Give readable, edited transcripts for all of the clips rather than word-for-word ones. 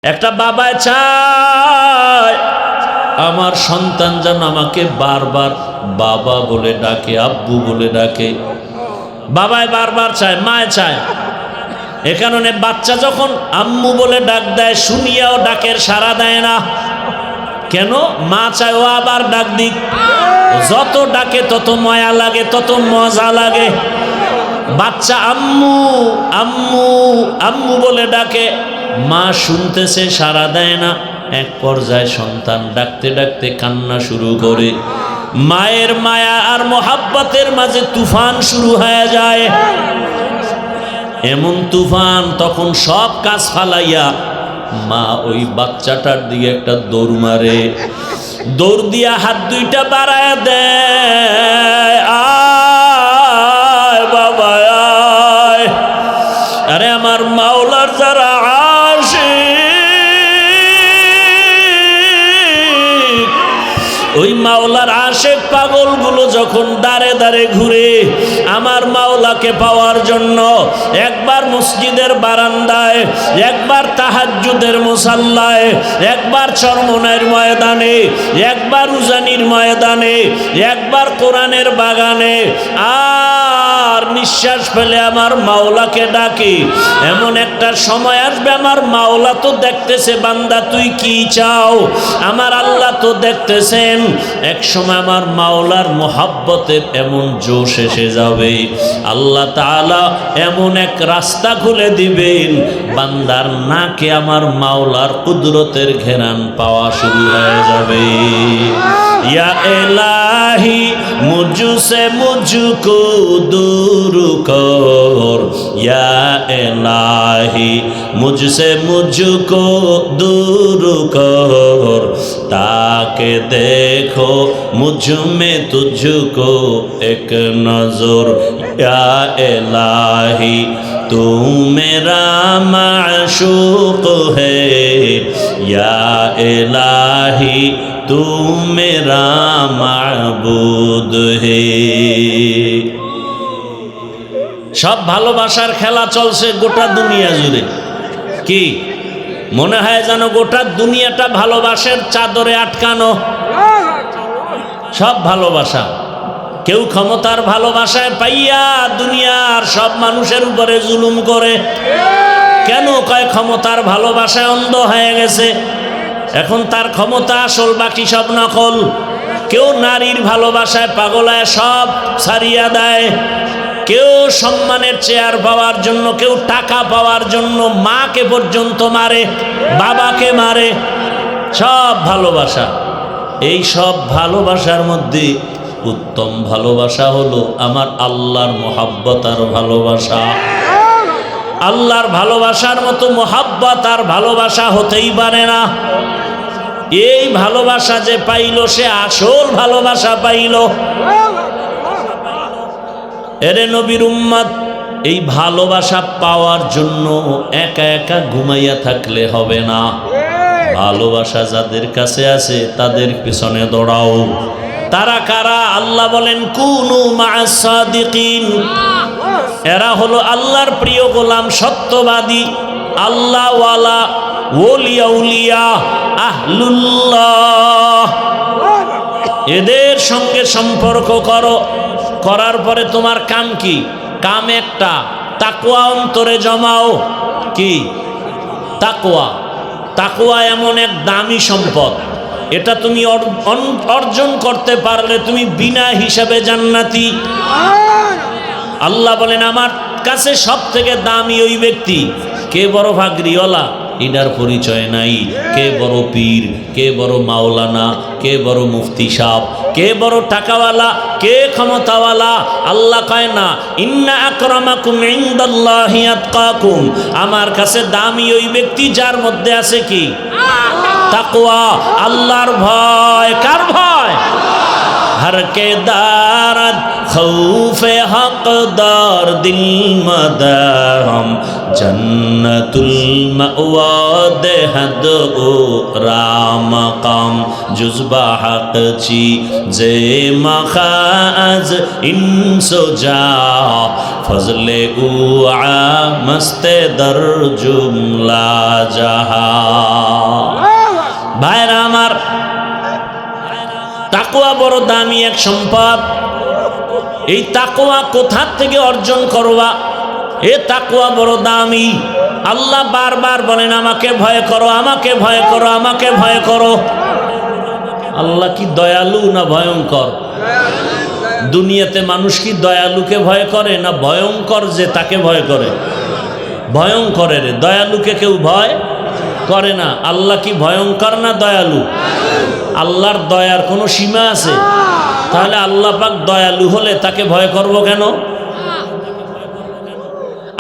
একটা বাবায় চায় আমার সন্তান যেন আমাকে বারবার বাবা বলে ডাকে, আব্বু বলে ডাকে। বাবায় বারবার চায়, মায় চায়। এ কারণে বাচ্চা যখন আম্মু বলে ডাক দেয়, শুনিয়াও ডাকের সাড়া দেয় না। কেন? মা চায় ও আবার ডাক দিক। যত ডাকে তত মায়া লাগে, তত মজা লাগে। বাচ্চা আম্মু আম্মু আম্মু বলে ডাকে, মা শুনতেছে, সাড়া দেয় না। এক পর্যায়ে সন্তান ডাকতে ডাকতে কান্না শুরু করে। মায়ের মায়া আর মোহাব্বতের মাঝে তুফান শুরু হয়ে যায়। এমন তুফান, তখন সব কাজ ফালাইয়া মা ওই বাচ্চাটার দিকে একটা দৌড় মারে। দৌড় দিয়া হাত দুইটা বাড়ায় দেয়, আয় বাবা আয়। আরে আমার মাওলার যারা ওই মাওলার আশেক পাগলগুলো যখন দাঁড়ে দাঁড়ে ঘুরে আমার মাওলাকে পাওয়ার জন্য, একবার মসজিদের বারান্দায়, একবার তাহাজ্জুদের মুসাল্লায়, একবার চরমনাইয়ের ময়দানে, একবার উজানির ময়দানে, একবার কোরআনের বাগানে, আর নিঃশ্বাস ফেলে আমার মাওলাকে ডাকে। এমন একটা সময় আসবে আমার মাওলা তো দেখতেছে, বান্দা তুই কি চাও, আমার আল্লাহ তো দেখতেছেন। এক সময় আমার মাওলার মোহাব্বতের এমন জোশ এসে যাবে, আল্লাহ তাআলা এমন এক রাস্তা খুলে দিবেন, বান্দার নাকে আমার মাওলার কুদরতের ঘেরান পাওয়া শুরু হয়ে যাবে। ইয়া ইলাহি মুঝসে মুঝকো দূর কর, ইয়া ইলাহি মুঝসে মুঝকো দূর কর, তাকে দেখো মুঝ में तुझको एक नजर, या इलाही तू मेरा माशूक है, या इलाही तू मेरा माबूद है। সব ভালোবাসার খেলা চলছে গোটা দুনিয়া জুড়ে। কি মনে হয় যেন গোটা দুনিয়াটা ভালোবাসার চাদরে আটকানো। সব ভালোবাসা, কেউ ক্ষমতার ভালোবাসায় পাইয়া দুনিয়ার সব মানুষের উপরে জুলুম করে। কেন? কয় ক্ষমতার ভালোবাসায় অন্ধ হয়ে গেছে, এখন তার ক্ষমতা আসল, বাকি সব নকল। কেউ নারীর ভালোবাসায় পাগলায় সব ছাড়িয়া দেয়, কেউ সম্মানের চেয়ার পাওয়ার জন্য, কেউ টাকা পাওয়ার জন্য মাকে পর্যন্ত মারে, বাবাকে মারে। সব ভালোবাসা। এই সব ভালোবাসার মধ্যে উত্তম ভালোবাসা হলো আমার আল্লাহর মোহাব্বত আর ভালোবাসা। আল্লাহর ভালোবাসার মতো মোহাব্বত আর ভালোবাসা হতেই পারে না। এই ভালোবাসা যে পাইল সে আসল ভালোবাসা পাইল। এরে নবীর উম্মত, এই ভালোবাসা পাওয়ার জন্য একা একা ঘুমাইয়া থাকলে হবে না। ভালোবাসা যাদের কাছে আছে তাদের পিছনে দৌড়াও। তারা কারা? আল্লাহ বলেন কুনু মা'আস সাদিকিন। এরা হলো আল্লাহর প্রিয় গোলাম, সত্যবাদী, আল্লাহওয়ালা, ওলিয়া উলিয়া, আহলুল্লাহ। এদের সঙ্গে সম্পর্ক করো। করার পরে তোমার কাম কি? কাম একটা, তাকওয়া অন্তরে জমাও। কি? তাকওয়া। তাকওয়া এমন এক দামি সম্পদ, এটা তুমি অর্জন করতে পারলে তুমি বিনা হিসাবে জান্নাতি। আল্লাহ বলেন আমার কাছে সব থেকে দামি ওই ব্যক্তি। কে বড় ভাগরিওয়ালা এটার পরিচয় নাই, কে বড় পীর, কে বড় মাওলানা, কে বড় মুফতি সাহেব, কে বড় টাকাওয়ালা, কে ক্ষমতাওয়ালা। আল্লাহ কয় না ইন্না আকরামাকুম ইনদাল্লাহি আতকাকুম, আমার কাছে দামি ওই ব্যক্তি যার মধ্যে আছে কি? তাকওয়া, আল্লাহর ভয়। কার ভয়? हर के दारद खौफे हक़दार दिल मदहम जन्नतुल मअवा देहद ओ रामकाम जुज़बा हक़ ची जे मखाज इंसो जा फजले उ मस्ते दर जुमला जहा। भाईरा आमार, তাকওয়া বড় দামি এক সম্পদ। এই তাকওয়া কোথা থেকে অর্জন করবা? এ তাকওয়া বড় দামি। আল্লাহ বারবার বলেন আমাকে ভয় করো, আমাকে ভয় করো, আমাকে ভয় করো। আল্লাহ কি দয়ালু না ভয়ঙ্কর? দুনিয়াতে মানুষ কি দয়ালুকে ভয় করে না ভয়ঙ্কর যে তাকে ভয় করে? ভয়ঙ্করের, দয়ালুকে কেউ ভয় করে না। আল্লাহ কি ভয়ঙ্কর না দয়ালু? আল্লাহর দয়ার কোনো সীমা আছে? তাহলে আল্লাহ পাক দয়ালু হলে তাকে ভয় করব কেন?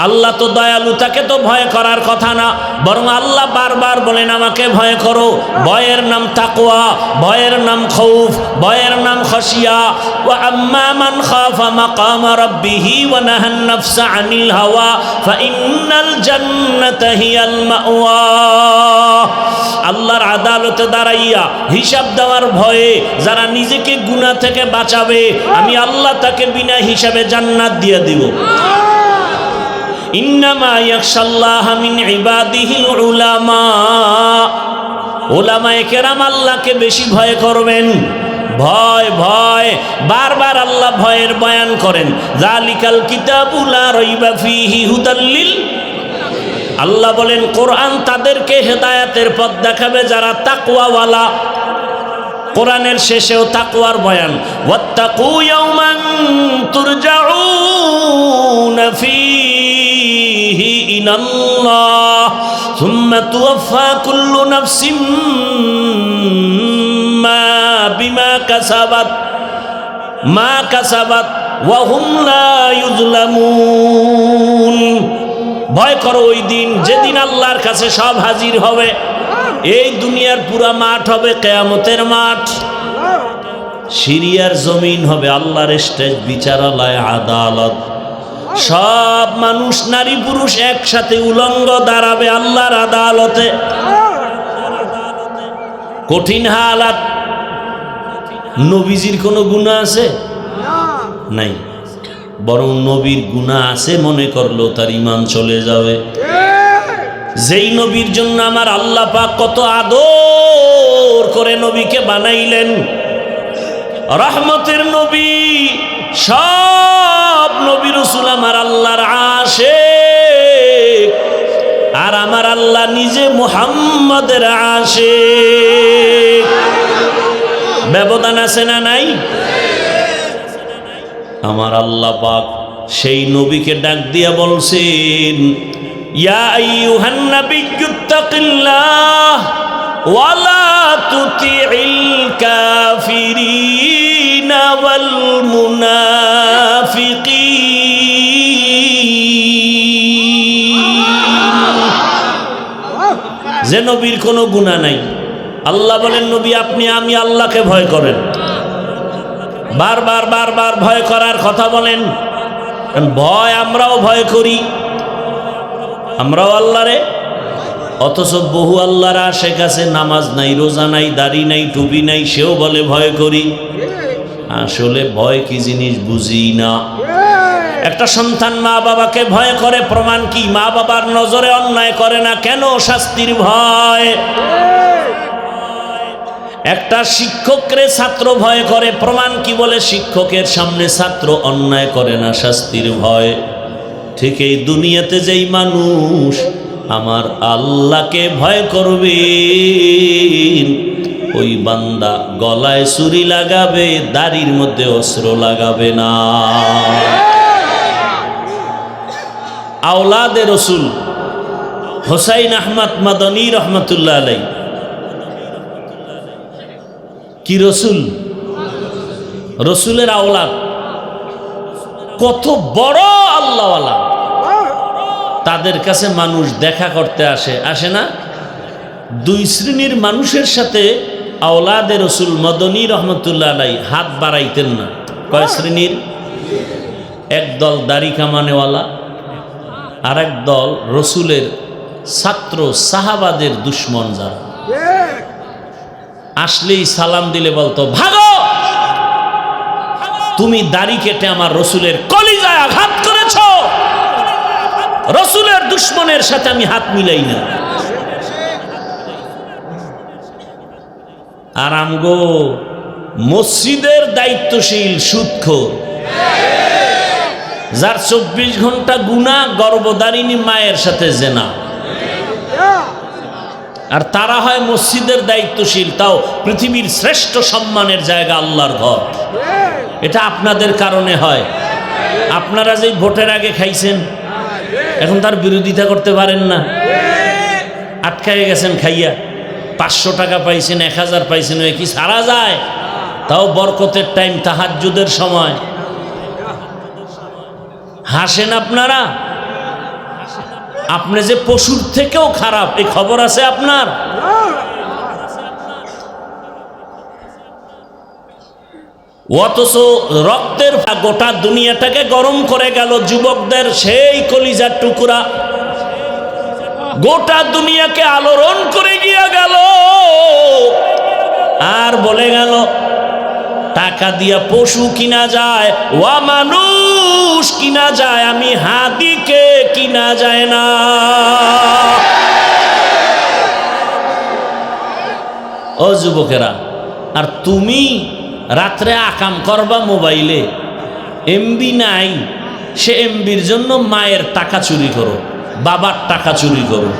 আল্লাহ তো দয়ালু, তাকে তো ভয় করার কথা না। বরং আল্লাহ বারবার বলেন আমাকে ভয় করো। ভয়ের নাম তাকওয়া, ভয়ের নাম খৌফ, ভয়ের নাম খাশিয়া। ওয়া আম্মা মান খাফা মাকাম রাব্বিহি ওয়া নাহান নাফসা আনিল হাওয়া ফাইন্নাল জান্নাতা হিয়াল মাওয়া। আল্লাহর আদালতে দাঁড়াইয়া হিসাব দেওয়ার ভয়ে যারা নিজেকে গুনাহ থেকে বাঁচাবে, আমি আল্লাহ তাকে বিনা হিসাবে জান্নাত দিয়ে দিব। ইন্নামা ইয়াখশাল্লাহা মিন ইবাদিহিল উলামা। উলামায়ে কেরাম আল্লাহকে বেশি ভয় করবেন। ভয় ভয়, বারবার আল্লাহ ভয়ের বয়ান করেন। যালিকাল কিতাবু লা রাইবা ফীহি হুদাল লিল। আল্লাহ বলেন কোরআন তাদেরকে হেদায়েতের পথ দেখাবে যারা তাকওয়াওয়ালা। কোরআনের শেষেও তাকওয়ার বয়ান। ওয়াত্তাকু ইয়াওমান তুরজাউনা ফীহি ইলাল্লাহ সুম্মা তুওয়াফা কুল্লু নাফসিম মা বিমা কাসাবাত ওয়া হুম লা ইউযলামুন। ভয় করো ওই দিন যেদিন আল্লাহর কাছে সব হাজির হবে। এই দুনিয়ার পুরা মাঠ হবে কিয়ামতের মাঠ। সিরিয়ার জমিন হবে আল্লাহর স্টেজ, বিচারালয়, আদালত। সব মানুষ নারী পুরুষ একসাথে উলঙ্গ দাঁড়াবে আল্লাহর আদালতে। কঠিন হালাত। নবীজির কোনো গুনাহ আছে? নাই। বরং নবীর গুনাহ আছে মনে করলেও তার ঈমান চলে যাবে। যেই নবীর জন্য আমার আল্লাহ পাক কত আদর করে নবীকে বানাইলেন, রহমতের নবী। সব নবী রাসূল আমার আল্লাহর আশিক, আর আমার আল্লাহ নিজে মুহাম্মদের আশিক। ব্যবধান আছে না নাই? আমার আল্লাহ পাক সেই নবীকে ডাক দিয়া বলছেন ইয়া আইয়ুহান নাবিয়্যুত্তাকিল্লাহ ওয়া লা তুতিইল কাফিরিনা ওয়াল মুনাফিকিন। যে নবীর কোনো গুনাহ নাই, আল্লাহ বলেন নবী আপনি আমি আল্লাহকে ভয় করেন। বারবার বারবার ভয় করার কথা বলেন। ভয় আমরাও ভয় করি, আমরাও আল্লাহরে। অথচ বহু আল্লাহর আশেক আছে, নামাজ নাই, রোজা নাই, দাড়ি নাই, টুপি নাই, সেও বলে ভয় করি। আসলে ভয় কি জিনিস বুঝি না। একটা সন্তান মা বাবাকে ভয় করে, প্রমাণ কি? মা বাবার নজরে অন্যায় করে না কেন? শাস্তির ভয়। একটা শিক্ষকরে ছাত্র ভয় করে, প্রমাণ কি? বলে শিক্ষকের সামনে ছাত্র অন্যায় করে না, শাস্তির ভয়। ঠিক এই দুনিয়াতে যেই মানুষ আমার আল্লাহকে ভয় করবে, ওই বান্দা গলায় ছুরি লাগাবে, দাড়ির মধ্যে অস্ত্র লাগাবে না। আওলাদে রসুল হোসাইন আহমদ মাদানী রহমতুল্লাহ আলাইহি কি রসুল? রসুলের আওলাদ। কত বড় আল্লাহওয়ালা। তাদের কাছে মানুষ দেখা করতে আসে, আসে না? দুই শ্রেণীর মানুষের সাথে আওলাদে রসুল মদনী রহমতুল্লাহ আলাই হাত বাড়াইতেন না। কয় শ্রেণীর? একদল দাড়ি কামানেওয়ালা, আর এক দল রসুলের ছাত্র সাহাবাদের দুশ্মন যারা আসলেই সালাম দিলে বলতো, ভাগো, তুমি দাড়ি কেটে আমার রসুলের কলিজায় আঘাত করেছ, রসুলের দুশ্মনের সাথে আমি হাত মিলাই না। আর আমগো মসজিদের দায়িত্বশীল সুদখোর, যার 24 ঘন্টা গুনাহ, গর্ভধারিণী মায়ের সাথে জেনা, আর তারা হয় মসজিদের দায়িত্বশীল, তাও পৃথিবীর শ্রেষ্ঠ সম্মানের জায়গা আল্লাহর ঘর। এটা আপনাদের কারণে হয়। আপনারা যে ভোটের আগে খাইছেন, এখন তার বিরোধিতা করতে পারেন না, আটকায় গেছেন খাইয়া। 500 টাকা পাইছেন, 1000 পাইছেন, কি সারা যায়? তাও বরকতের টাইম, তাহাজ্জুদের সময়। হাসেন আপনারা। আপনি যে পশুর থেকেও খারাপ, এই খবর আছে আপনার? অথচ রক্তের গোটা দুনিয়াটাকে গরম করে গেল যুবকদের সেই কলিজার টুকরা, গোটা দুনিয়াকে আলোড়ন করে গিয়ে গেল। আর বলে গেল টাকা দিয়া পশু কিনা যায়, ওয়া মানুষ কিনা যায়, আমি হাদিকে কিনা যায় না। ও যুবকেরা, আর তুমি রাত্রে আকাম করবা মোবাইলে, এমবি নাই, সে এমবির জন্য মায়ের টাকা চুরি করো, বাবার টাকা চুরি করো।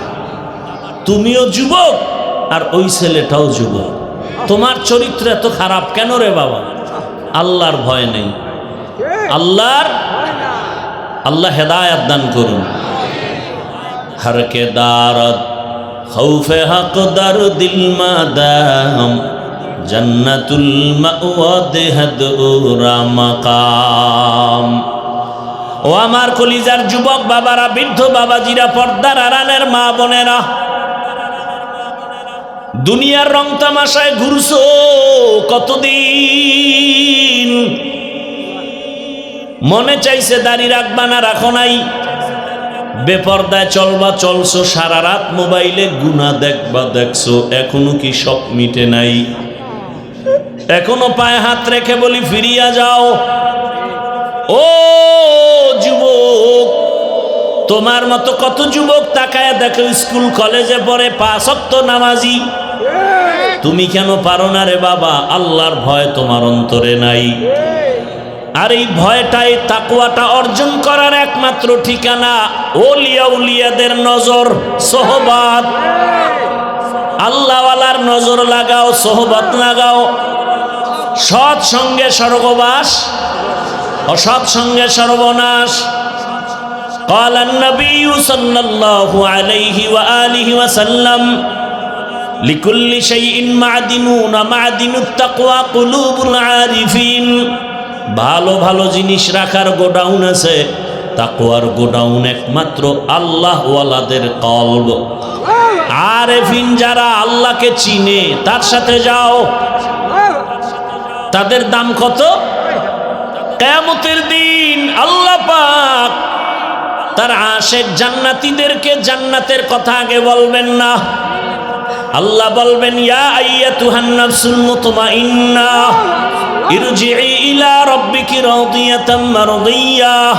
তুমিও যুবক আর ওই ছেলেটাও যুবক। তোমার চরিত্র এত খারাপ কেন রে বাবা? আল্লাহর ভয় নেই। আল্লাহ হেদায়াত দান করুন। হরকে দারদ খৌফে হক দার দিল মাদাম জান্নাতুল মাওয়া দেহদুরা মাকাম। ও আমার কলিজার যুবক বাবারা, বৃদ্ধ বাবাজিরা, পর্দার আড়ালের মা বোনেরা, দুনিয়ার রং তামাশায় ঘুরছো কতদিন? মনে চাইছে দাড়ি রাখবা না, রাখো নাই। বেপর্দায় চলবা, চলছো। সারা রাত মোবাইলে গুনাহ দেখবা, দেখছো। এখনো কি শখ মিটে নাই? এখনো পায়ে হাত রেখে বলি ফিরিয়া যাও। ও যুবক, তোমার মতো কত যুবক তাকায় দেখো স্কুল কলেজে পড়ে, 5 ওয়াক্ত নামাজি। তুমি কেন পারো না রে বাবা? আল্লাহর ভয় তোমার অন্তরে নাই। আর এই ভয়টাই, তাকওয়াটা অর্জন করার একমাত্র ঠিকানা। ওলিয়া উলিয়াদের নজর, সোহবত। আল্লাহওয়ালার নজর লাগাও, সোহবত লাগাও। সৎ সঙ্গে স্বর্গবাস, অসৎ সঙ্গে সর্বনাশ। قال النبي صلى الله عليه وآله وسلم لكل شيء معدنون معدن التقوى قلوب العارفين। ভালো ভালো জিনিস রাখার গোডাউন আছে, তাকওয়ার গোডাউন একমাত্র আল্লাহ ওয়ালাদের কলব। আরেফিন যারা আল্লাহকে চিনে, তার সাথে যাও। তাদের দাম কত? কিয়ামতের দিন আল্লাহ পাক তার আশিক জান্নাতীদেরকে জান্নাতের কথা আগে বলবেন না। আল্লাহ বলবেন, ইয়া আইয়াতুহান নাফসুল মুতমাইন্না ইরজিই ইলা রাব্বিকি রাদিয়াতাম মারদিয়াহ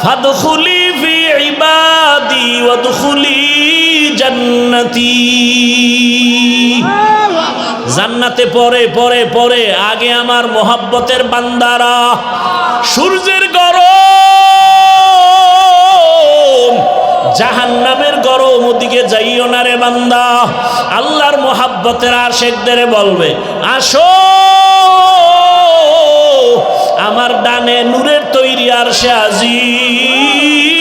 ফাদখুলি ফি ইবাদি ওয়াদখুলি জান্নাতি। জান্নাতে পরে পরে পরে আগে আমার মোহাব্বতের বান্দারা। সূর্যের গরম, জাহান্নামের গরম, ওদিকে যাইও না রে বান্দা। আল্লাহর মোহাব্বতের আশিকদের বলবে, আসো আমার ডানে নূরের তৈরি আরশে আজিম।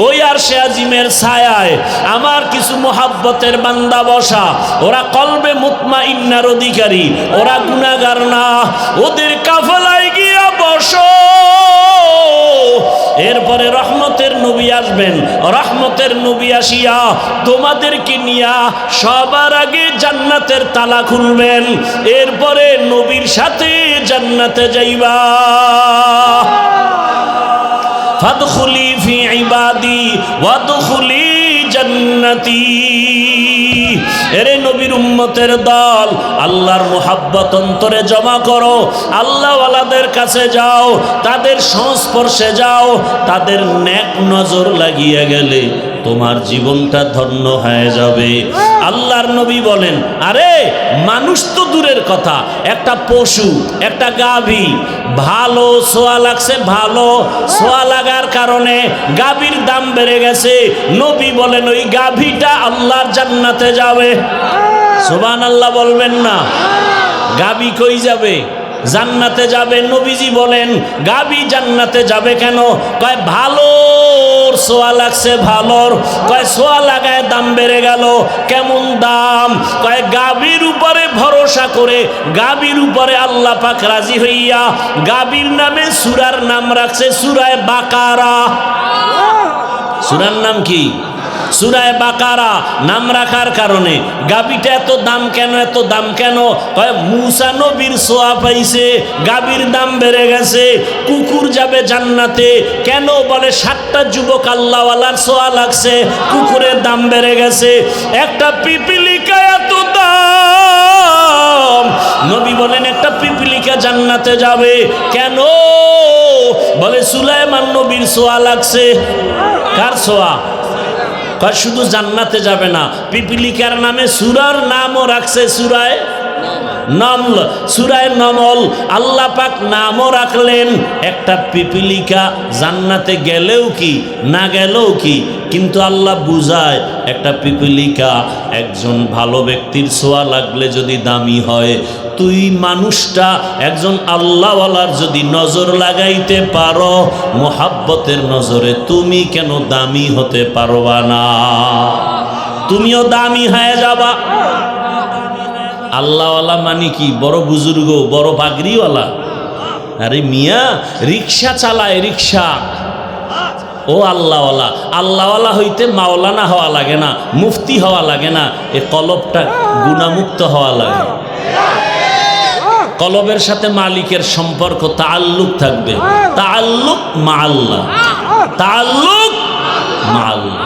ওই আরশে আজিমের ছায়ায় আমার কিছু মোহাব্বতের বান্দা বসা। ওরা কলবে মুতমাইন্নার অধিকারী, ওরা গুনাহগার না। ওদের কাফেলায় গিয়া বসো। এরপরে রহমতের নবী আসবেন, রহমতের নবী আসিয়া তোমাদেরকে নিয়া সবার আগে জান্নাতের তালা খুলবেন। এরপরে নবীর সাথে জান্নাতে যাইবা। ফাদখুলি ফি ইবাদি ওয়াদখুলি জান্নাতি। এরে নবীর উম্মতের দল, আল্লাহর মুহাব্বত অন্তরে জমা করো, আল্লাহওয়ালাদের কাছে যাও, তাদের সংস্পর্শে যাও। তাদের নেক নজর লাগিয়ে গেলে তোমার জীবনটা ধন্য হয়ে যাবে। আল্লাহর নবী বলেন, আরে মানুষ তো দূরের কথা, একটা পশু, একটা গাভী ভালো সোয়া লাগছে, ভালো সোয়া লাগার কারণে গাভীর দাম বেড়ে গেছে। নবী বলেন ওই গাভীটা আল্লাহর জান্নাতে যাবে। সুবহানাল্লাহ বলবেন না? গাভী কই যাবে? জান্নাতে যাবে। নবীজি বলেন গাভী জান্নাতে যাবে কেন? কয় ভালোর সোয়া লাগছে, ভালোর। কয় সোয়া লাগায় দাম বেড়ে গেল। কেমন দাম? কয় গাভীর উপরে ভরসা করে, গাভীর উপরে আল্লাহ পাক রাজি হইয়া গাভীর নামে সূরার নাম রাখছে সূরায়ে বাকারা। সূরার নাম কি? সূরায়ে বাকারা নাম রাখার কারণে গাভীটা এত দাম কেন? এত দাম কেন? কয় মুসা নবীর সোয়া পাইছে, গাভীর দাম বেড়ে গেছে। কুকুর যাবে জান্নাতে কেন? বলে 7টা যুবক আল্লাহওয়ালার সোয়া লাগছে, কুকুরের দাম বেড়ে গেছে। একটা পিপিলিকা এত দাম। নবী বলেন একটা পিপিলিকা জান্নাতে যাবে কেন? বলে সুলাইমান নবীর সোয়া লাগছে। কার সোয়া? শুধু জান্নাতে যাবে না, পিপিলিকার নামে সূরার নামও রাখছে সূরায়ে নামল। সূরায়ে নামল আল্লাহ পাক নামও রাখলেন। একটা পিপিলিকা জান্নাতে গেলেও কি, না গেলেও কি, কিন্তু আল্লাহ বুঝায় একটা পিপিলিকা একজন ভালো ব্যক্তির ছোঁয়া লাগলে যদি দামি হয়, তুই মানুষটা একজন আল্লাহওয়ালার যদি নজর লাগাইতে পারো, মোহাব্বতের নজরে তুমি কেন দামি হতে পারবা না? তুমিও দামি হয়ে যাবা। আল্লাহওয়ালা মানে কি? বড় বুজুর্গ, বড় পাগড়িওয়ালা? আরে মিয়া, রিক্সা চালায়, রিক্সা। ও আল্লাহওয়ালা। আল্লাহওয়ালা হইতে মাওলানা হওয়া লাগে না, মুফতি হওয়া লাগে না, এ কলবটা গুনাহমুক্ত হওয়া লাগে। কলবের সাথে মালিকের সম্পর্ক, তাআল্লুক থাকবে। তাআল্লুক মা আল্লাহ, তাআল্লুক মা আল্লাহ।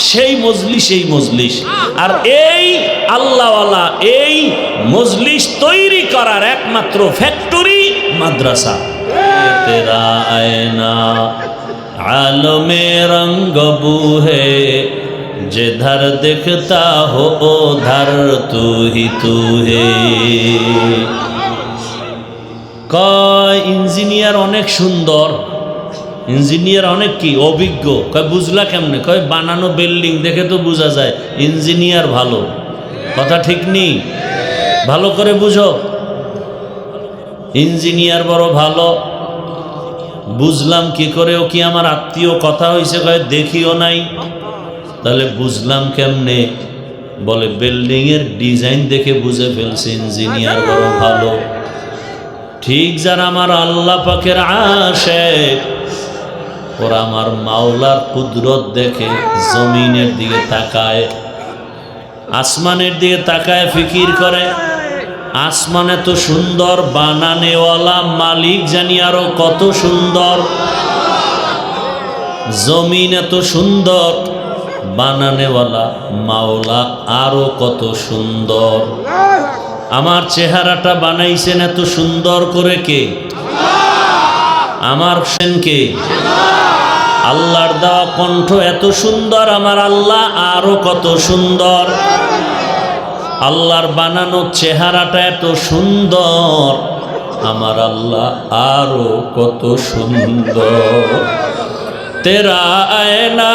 সেই মজলিস, এই মজলিস। আর এই আল্লাহওয়ালা, এই মজলিস তৈরি করার একমাত্র ফ্যাক্টরি মাদ্রাসা। তেরা আয়না आलमे रंग बूहे जिधर दिखता हो उधर तू ही तू है। কয় ইঞ্জিনিয়ার অনেক সুন্দর, ইঞ্জিনিয়ার অনেক কি অভিজ্ঞ। কয় বুঝলা কেমনে? কয় বানানো বিল্ডিং দেখে তো বোঝা যায় ইঞ্জিনিয়ার ভালো। কথা ঠিক নেই? ভালো করে বুঝো, ইঞ্জিনিয়ার বড় ভালো। বুঝলাম কি করে? ও কি আমার আত্মীয়? কথা হয়েছে, কয় দেখিও নাই। তাহলে বুঝলাম কেমনে? বলে বিল্ডিং এর ডিজাইন দেখে বুঝে ফেলছে ইঞ্জিনিয়ার বড় ভালো। ঠিক যারা আমার আল্লাহ পাকের আশিক, ওরা আমার মাওলার কুদরত দেখে জমিনের দিকে তাকায়, আসমানের দিকে তাকায়, ফিকির করে আসমান এত সুন্দর, বানানেওয়ালা মালিক জানি আরো কত সুন্দর। জমিন এত সুন্দর, বানানেওয়ালা মাওলা আরো কত সুন্দর। আমার চেহারাটা বানাইছেন এত সুন্দর করে কে? আমার কে? আল্লাহর দেওয়া কণ্ঠ এত সুন্দর, আমার আল্লাহ আরো কত সুন্দর। আল্লাহর বানানো চেহারাটা এত সুন্দর, আমার আল্লাহ আরো কত সুন্দর। তেরা আয়না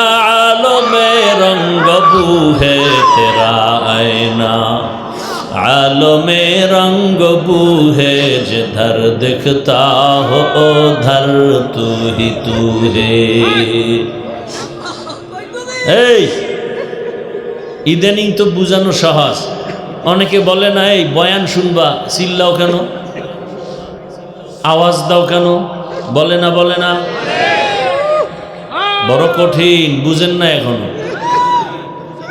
আলমে রঙ্গ বুহে, তেরা আয়না आलमे रंग बूहे जिधर दिखता हो उधर तू ही तू है। এই ইদানিং তো বুঝানো সহজ। অনেকে বলে না এই বয়ান শুনবা চিল্লাও কেন? আওয়াজ দাও কেন? বলে না বলে না? বড় কঠিন, বুঝেন না এখনো।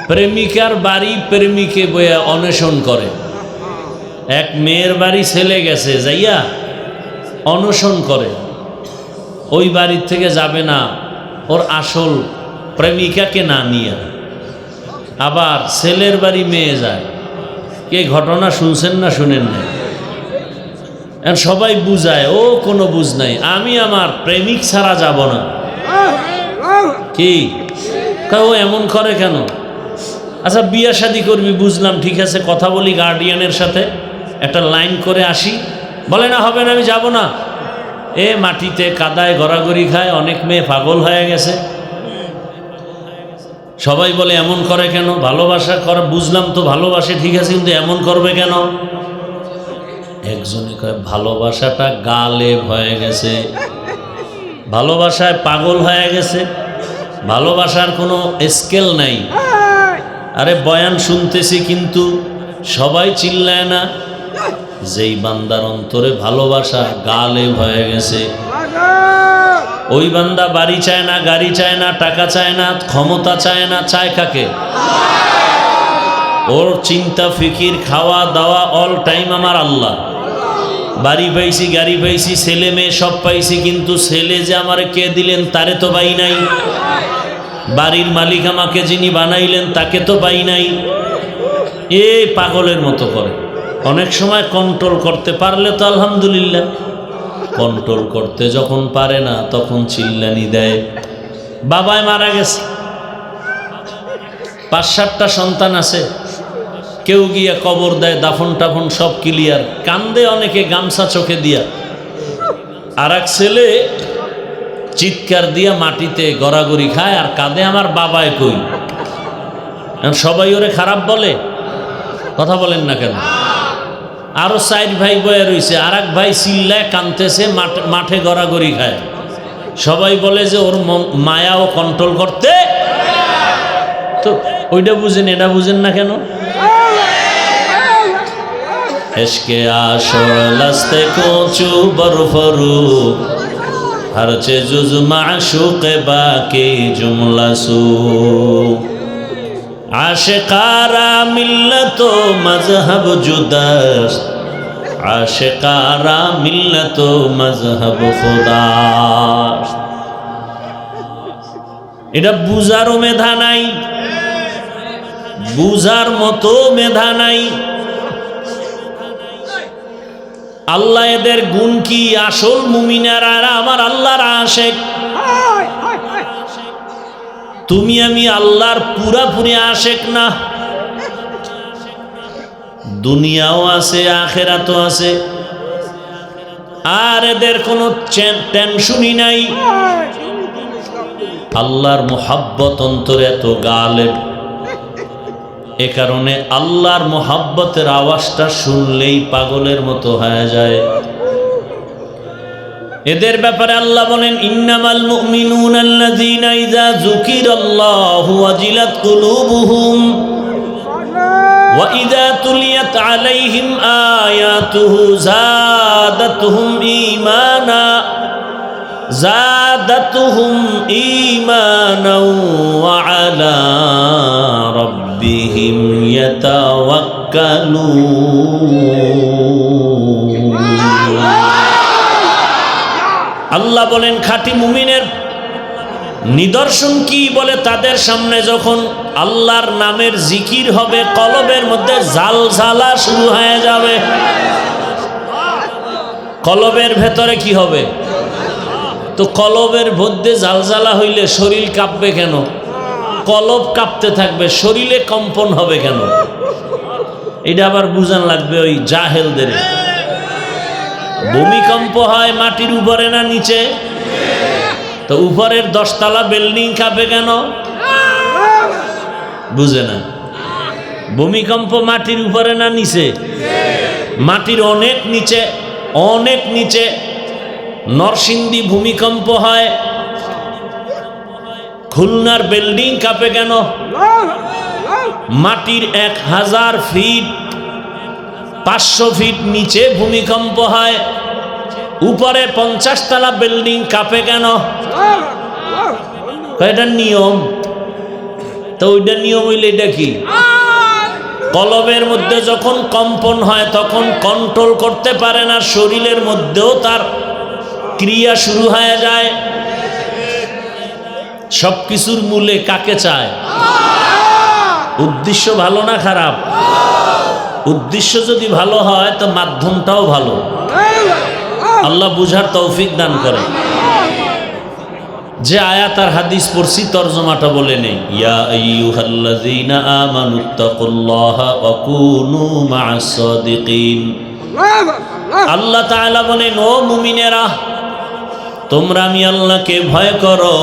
প্রেমিকার বাড়ি প্রেমিকে বইয়া অন্বেষণ করে। এক মেয়ের বাড়ি ছেলে গেছে, যাইয়া অন্বেষণ করে, ওই বাড়ির থেকে যাবে না ওর আসল প্রেমিকাকে না নিয়ে। আবার ছেলের বাড়ি মেয়ে যায়। কে ঘটনা শুনছেন না শুনেন না? সবাই বুঝায়, ও কোনো বুঝ নাই, আমি আমার প্রেমিক ছাড়া যাব না। কি ও এমন করে কেন? আচ্ছা বিয়া শাদি করবি বুঝলাম, ঠিক আছে, কথা বলি গার্ডিয়ানের সাথে, একটা লাইন করে আসি। বলে না হবে না, আমি যাব না। মাটিতে কাদায় গড়াগড়ি খায়, অনেক মেয়ে পাগল হয়ে গেছে। সবাই বলে এমন করে কেন? ভালোবাসা করে, বুঝলাম তো ভালোবাসে, ঠিক আছে, কিন্তু এমন করবে কেন? একজনে কয় ভালোবাসাটা গালেব হয়ে গেছে, ভালোবাসায় পাগল হয়ে গেছে, ভালোবাসার কোনো স্কেল নাই। আরে বয়ান শুনতেছি কিন্তু সবাই চিল্লায় না। যেই বান্দার অন্তরে ভালোবাসা গালেব হয়ে গেছে, ওই বান্দা বাড়ি চায় না, গাড়ি চায় না, টাকা চায় না, ক্ষমতা চায় না, চায় কাকে? ওর চিন্তা ফিকির খাওয়া দাওয়া অল টাইম আমার আল্লাহ। বাড়ি পাইছি, গাড়ি পাইছি, ছেলে মেয়ে সব পাইছি, কিন্তু ছেলে যে আমারে কে দিলেন তারে তো পাই নাই। বাড়ির মালিক আমাকে যিনি বানাইলেন তাকে তো পাই নাই। এই পাগলের মতো করে। অনেক সময় কন্ট্রোল করতে পারলে তো আলহামদুলিল্লাহ, কন্ট্রোল করতে যখন পারে না তখন চিল্লানি দেয়। বাবায় মারা গেছে, 5-7টা সন্তান আছে, কেউ গিয়া কবর দেয়, দাফন টাফন সব ক্লিয়ার, কান্দে অনেকে গামছা চোখে দিয়া। আর এক ছেলে চিৎকার দিয়া মাটিতে গড়াগড়ি খায় আর কাঁদে, আমার বাবায় কই। সবাই ওরে খারাপ বলে, কথা বলেন না কেন? আরো 4 ভাই বয়ে রয়েছে, আর এক ভাই চিল্লায় কাঁদতেছে, মাঠে গড়াগড়ি খায়। সবাই বলে যে ওর মায়া ও কন্ট্রোল করতে। তো ওইটা বুঝেন, এটা বুঝেন না কেন? এশকে আসল আস্তে কোচু বরফরু হরচে জুজ মাশুকে বাকি জুমলা সু আশিকারা মিল্লত মজহব জুদাস্ত আশিকারা মিল্লত মজহব খুদাস্ত। এটা বুঝারও মেধা নাই, বুঝার মতো মেধা নাই। আল্লাহ এদের গুণ কি? আসল মুমিনারা আমার আল্লাহর আশেক। তুমি আমি আল্লাহর পুরাপুরি আশেক না। দুনিয়াও আছে, আখেরাতও আছে, আর এদের কোনো টেনশনই নাই। আল্লাহর মোহাব্বত অন্তরে এত গালেব, এ কারণে আল্লাহর মোহাব্বতের আওয়াজটা শুনলেই পাগলের মতো হয়ে যায়। এদের ব্যাপারে আল্লাহ বলেন, ইন্নামাল মুমিনুনা আল্লাযীনা ইযা যুকিরাল্লাহু ওয়াজিলাত কুলুবুহুম ওয়া ইযা তুলিয়াত আলাইহিম আয়াতুহু যাদাতুহুম ঈমানা ওয়া আলা রাব্বিহিম ইয়াতাওয়াক্কালুন। আল্লাহ বলেন খাঁটি মুমিনের নিদর্শন কি? বলে তাদের সামনে যখন আল্লাহর নামের জিকির হবে, কলবের মধ্যে ঝালঝালা শুরু হয়ে যাবে। কলবের ভেতরে কি হবে? তো কলবের মধ্যে ঝালঝালা হইলে শরীর কাঁপবে কেন? কলব কাঁপতে থাকবে, শরীরে কম্পন হবে কেন? এটা আবার বুঝান লাগবে ওই জাহেলদের। ভূমিকম্প হয় মাটির উপরে না নিচে? তো উপরের 10 তলা বিল্ডিং কাঁপে কেন? বুঝে না। ভূমিকম্প মাটির উপরে না নিচে? মাটির অনেক নিচে, অনেক নিচে। নরসিংদী ভূমিকম্প হয়, খুলনার বিল্ডিং কাঁপে কেন? মাটির 1000 ফিট 500 ফিট নিচে ভূমিকম্প হয়, উপরে 50 তলা বিল্ডিং কাঁপে কেন? এটা নিয়ম। তো ওইটা নিয়ম হইলে এটা কি? কলবের মধ্যে যখন কম্পন হয় তখন কন্ট্রোল করতে পারে না, শরীরের মধ্যেও তার ক্রিয়া শুরু হয়ে যায়। সবকিছুর মূলে কাকে চায়? উদ্দেশ্য ভালো না খারাপ? উদ্দেশ্য যদি ভালো হয় তো মাধ্যমটাও ভালো। আল্লাহ বুঝার তৌফিক দান করে। যে আয়াত আর হাদিস পড়ছি তরজমাটা বলে নেই। ইয়া আইয়ুহাল্লাযীনা আমানুত্তাকুল্লাহা ওয়া কুনু মা'আস সাদিকিন। আল্লাহ তাআলা বলেন, ও মুমিনেরা, তোমরা আমি আল্লাহকে ভয় করো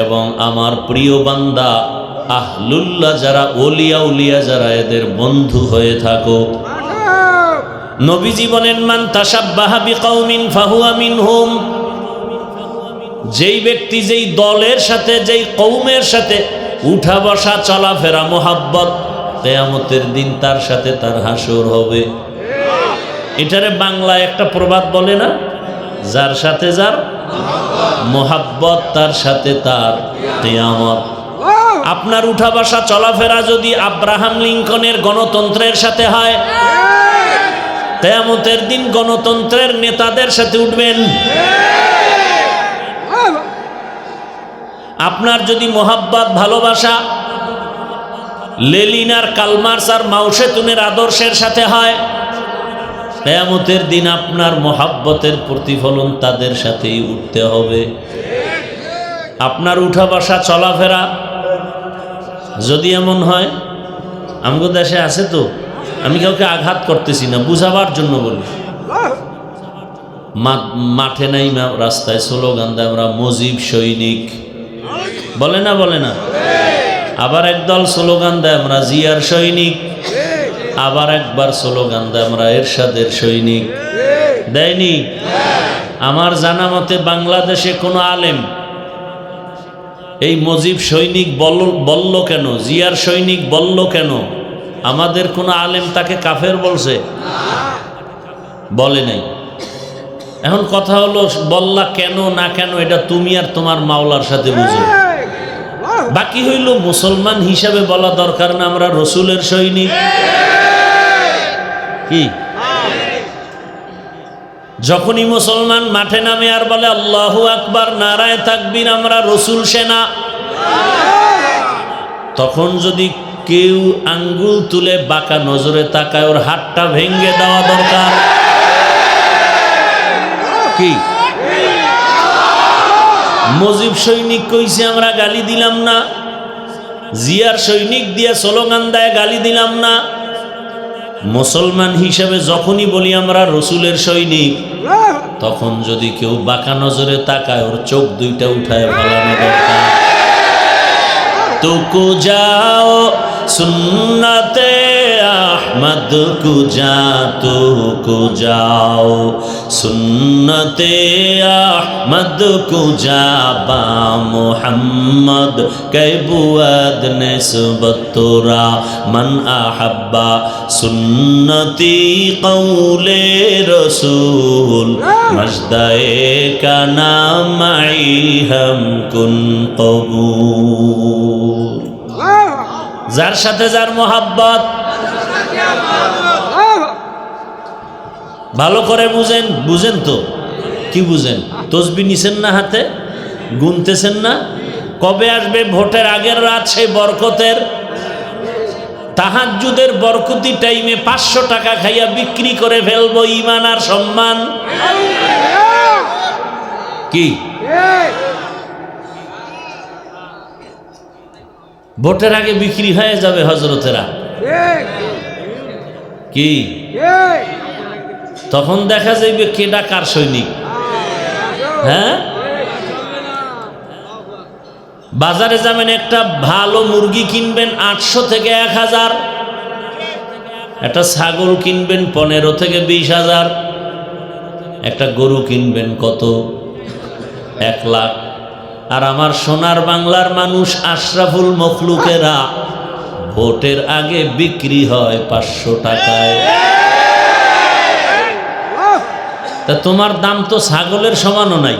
এবং আমার প্রিয় বান্দা আহলুল্লাহ যারা, ওলিয়া উলিয়া যারা, এদের বন্ধু হয়ে থাকো। নবীজি বলেন, মান তাশাব্বাহা বিকাউমিন ফাহুয়া মিনহুম। যেই ব্যক্তি যেই দলের সাথে, যেই কওমের সাথে উঠা বসা চলাফেরা মোহাব্বত, কিয়ামতের দিন তার সাথে তার হাসর হবে। এটারে বাংলায় একটা প্রবাদ বলে না, যার সাথে যার মোহাব্বত তার সাথে তার কিয়ামত। আপনার উঠা বসা চলাফেরা যদি আব্রাহাম লিঙ্কনের গণতন্ত্রের সাথে হয়, কিয়ামতের দিন গণতন্ত্রের নেতাদের সাথে উঠবেন। আপনার যদি মোহাব্বত ভালোবাসা লেনিন আর কার্ল মার্কস আর মাও সেতুংয়ের আদর্শের সাথে হয়, কিয়ামতের দিন আপনার মোহাব্বতের প্রতিফলন তাদের সাথেই উঠতে হবে। আপনার উঠা বসা চলাফেরা যদি এমন হয়, আমগো দেশে আছে তো, আমি কাউকে আঘাত করতেছি না, বুঝাবার জন্য বলি। মাঠে নাই রাস্তায় স্লোগান দেয় আমরা মুজিব সৈনিক, বলে না? বলে না? আবার একদল স্লোগান দেয় আমরা জিয়ার সৈনিক, আবার একবার স্লোগান দেয় আমরা এরশাদের সৈনিক। দেয়নি? আমার জানা মতে বাংলাদেশে কোনো আলেম এই মুজিব সৈনিক বলল কেন, জিয়ার সৈনিক বলল কেন, আমাদের কোনো আলেম তাকে কাফের বলছে? বলে নাই। এখন কথা হলো, বললা কেন না কেন এটা তুমি আর তোমার মাওলার সাথে বুঝো। বাকি হইল মুসলমান হিসাবে বলা দরকার না আমরা রসুলের সৈনিক। কি যখনই মুসলমান মাঠে নামে আর বলে আল্লাহু আকবার, নারায়ে তাকবীর, আমরা রসুল সেনা, তখন যদি কেউ আঙ্গুল তুলে বাঁকা নজরে তাকায়, ওর হাতটা ভেঙ্গে দেওয়া দরকার। কি মুজিব সৈনিক কইছে আমরা গালি দিলাম না, জিয়ার সৈনিক দিয়ে স্লোগান দেয় গালি দিলাম না। মুসলমান হিসেবে যখনই বলি আমরা রসুলের সৈনিক, তখন যদি কেউ বাঁকা নজরে তাকায়, ওর চোখ দুইটা উঠায় ফেলানো দরকার। তুকু যাও সুন্নতে আহমদ কুজা, তুকু যাও সুন্নতে আহমদ কুজা, বা মুহাম্মদ কে বুয়াদ নিসবত তোরা, মান আহাব্বা সুন্নতি কৌলে রসুল, মজদায়ে কা নাম আই হাম কুন কবুল। যার সাথে যার মোহাব্বত, ভালো করে বুঝেন। বুঝেন তো? কি বুঝেন? তসবিহ নিছেন না হাতে, গুনতেছেন না? কবে আসবে ভোটের আগের রাত সেই বরকতের, তাহাজ্জুদের বরকতি টাইমে 500 টাকা খাইয়া বিক্রি করে ফেলবো ঈমান আর সম্মান। কি ভোটের আগে বিক্রি হয়ে যাবে হজরতেরা? কি তখন দেখা যাবে কেডা কার সৈনিক? হ্যাঁ, বাজারে যাবেন, একটা ভালো মুরগি কিনবেন 800 থেকে 1000, একটা ছাগল কিনবেন 15 থেকে 20,000, একটা গরু কিনবেন কত? 1 লাখ। আর আমার সোনার বাংলার মানুষ আশরাফুল মখলুকেরা ভোটের আগে বিক্রি হয় 500 টাকায়। তা তোমার দাম তো ছাগলের সমানও নাই,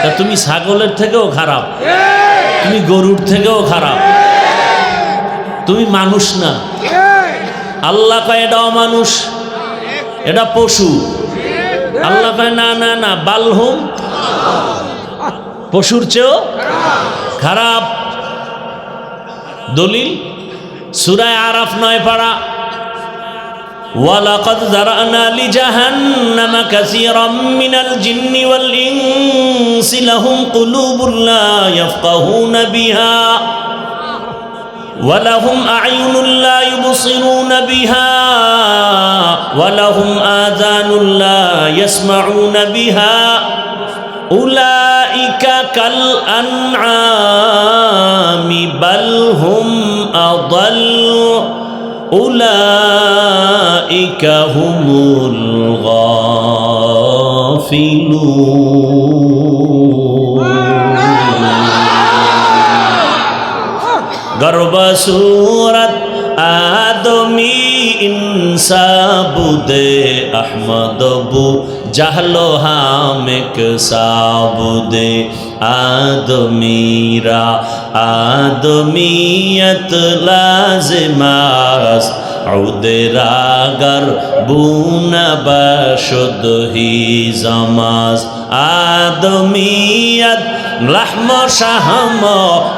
তা তুমি ছাগলের থেকেও খারাপ, তুমি গরুর থেকেও খারাপ, তুমি মানুষ না। আল্লাহ কয় এটা অমানুষ, এটা পশু। আল্লাহ কয় না না না, বালহুম, পশুর চেয়েও খারাপ। দলিল সূরা আরাফ 9 পারা, ওয়ালাকাদ যারানা লিজাহান্নামা কাসীরাম মিনাল জিন্নি ওয়াল ইনসি লাহুম কুলুবুন লা ইয়াফকাহুনা বিহা ওয়া লাহুম আ'য়ুনুন লা ইউবসিরুনা বিহা ওয়া লাহুম আযানুন লা ইয়াসমাউনা বিহা উলাইকা কাল আনআমি বাল হুম আযাল্লু উলাইকা হুমুল গাফিলুন। গর্ব সূরাত আদমি ইনসা বুদে আহমদ বু জাহলো হামেক সাবুদে আদমিরা আদমিয়ত লাজিমাস উদেরাগর বুনা বশুদ হি জামাজ আদমিয়ত লাহম শাহম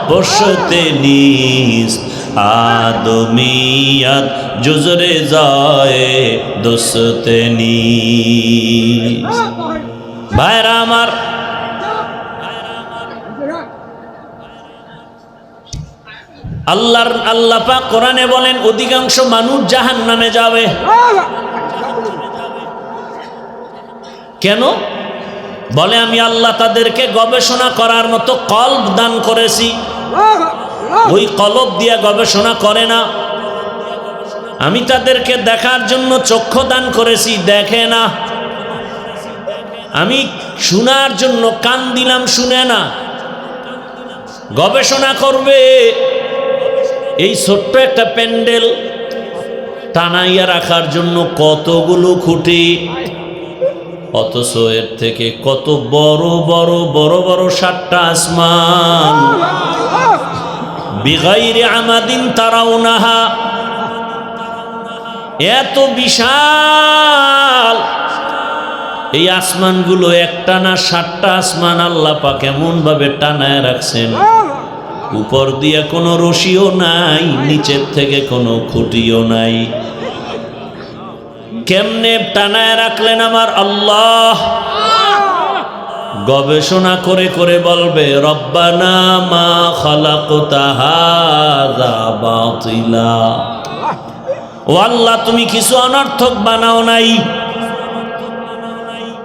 বশতে নিস আদমিয়ত জুজরে যায় দোস্তে নিস। ভাইরা আমার, আল্লাহ পাক কোরআনে বলেন অধিকাংশ মানুষ জাহান্নামে যাবে। কেন? বলে আমি আল্লাহ তাদেরকে গবেষণা করার মতো কলব দান করেছি, ওই কলব দিয়ে গবেষণা করে না। আমি তাদেরকে দেখার জন্য চক্ষু দান করেছি, দেখে না। আমি শোনার জন্য কান দিলাম, শুনে না। গবেষণা করবে এই ছোট্ট একটা প্যান্ডেল টানাইয়া রাখার জন্য কতগুলো খুঁটি, অথচ এর থেকে কত বড় বড় বড় বড় 7টা আসমান, বিগাইরি আমাদিন তারাউনাহা, এত বিশাল এই আসমানগুলো, একটা না 7টা আসমান আল্লাহ পাক এমন ভাবে টানায় রাখছেন, উপর দিয়ে কোনো রশিও নাই, নিচের থেকে কোনো খুঁটিও নাই। কেমনে টানায় রাখলেন আমার আল্লাহ? গবেষণা করে করে বলবে রব্বানা মা খালাকতা হাযা বাতিলা, ও আল্লাহ তুমি কিছু অনর্থক বানাও নাই।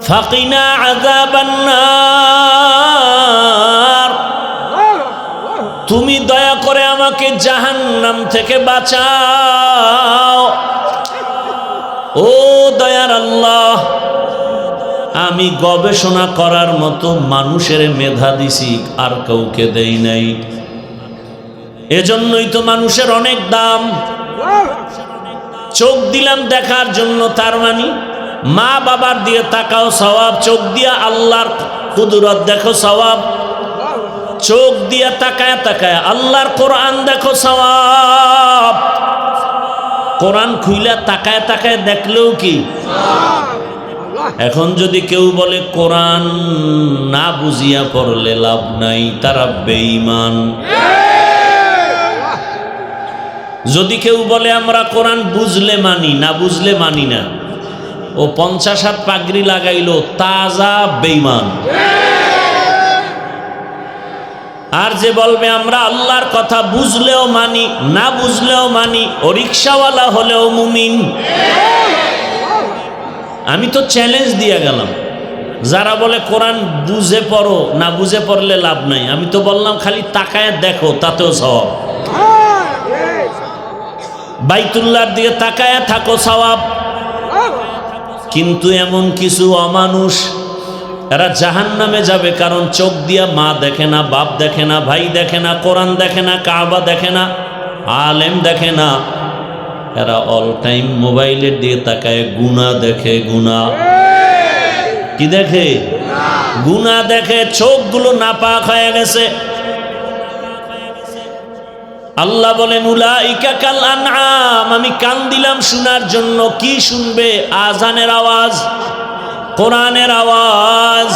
ফাকিনা আযাবান নার, তুমি দয়া করে আমাকে জাহান্নাম থেকে বাঁচাও। ও দয়ার আল্লাহ, আমি গবেষণা করার মতো মানুষের মেধা দিছি, আর কাউকে দেই নাই। এজন্যই তো মানুষের অনেক দাম। চোখ দিলাম দেখার জন্য, তার মানে মা বাবার দিয়ে তাকাও সওয়াব, চোখ দিয়া আল্লাহর কুদরত দেখো সওয়াব, চোখ দিয়া তাকায় তাকায় আল্লাহর কোরআন দেখো সওয়াব। কোরআন খুইলা তাকায় তাকায় দেখলেও কি? এখন যদি কেউ বলে কোরআন না বুঝিয়া পড়লে লাভ নাই, তারা বেঈমান। যদি কেউ বলে আমরা কোরআন বুঝলে মানি, না বুঝলে মানি না, ও 50 হাত পাগড়ি লাগাইলো, তাজা বেঈমান। আর যে বলবে আমরা আল্লাহর কথা বুঝলেও মানি, না বুঝলেও মানি, ও রিকশাওয়ালা হলেও মুমিন। আমি তো চ্যালেঞ্জ দিয়ে গেলাম, যারা বলে কোরআন বুঝে পড়ো, না বুঝে পড়লে লাভ নাই, আমি তো বললাম খালি তাকায় দেখো, তাতেও সওয়াব। বাইতুল্লাহর দিকে তাকায় থাকো, সওয়াব। কিন্তু এমন কিছু অমানুষ, এরা জাহান্নামে যাবে, কারণ চোখ দিয়া মা দেখে না, বাপ দেখে না, ভাই দেখে না, কোরআন দেখে না, কাবা দেখে না, আলেম দেখে না। এরা অল টাইম মোবাইলের দিয়ে তাকায়, গুনাহ দেখে, গুনাহ। কি দেখে? গুনাহ দেখে। চোখগুলো নাপাক হয়ে গেছে। আল্লাহ বলেন উলাইকা কাল আনআম, আমি কান দিলাম শোনার জন্য। কি শুনবে? আজানের আওয়াজ, কোরআনের আওয়াজ,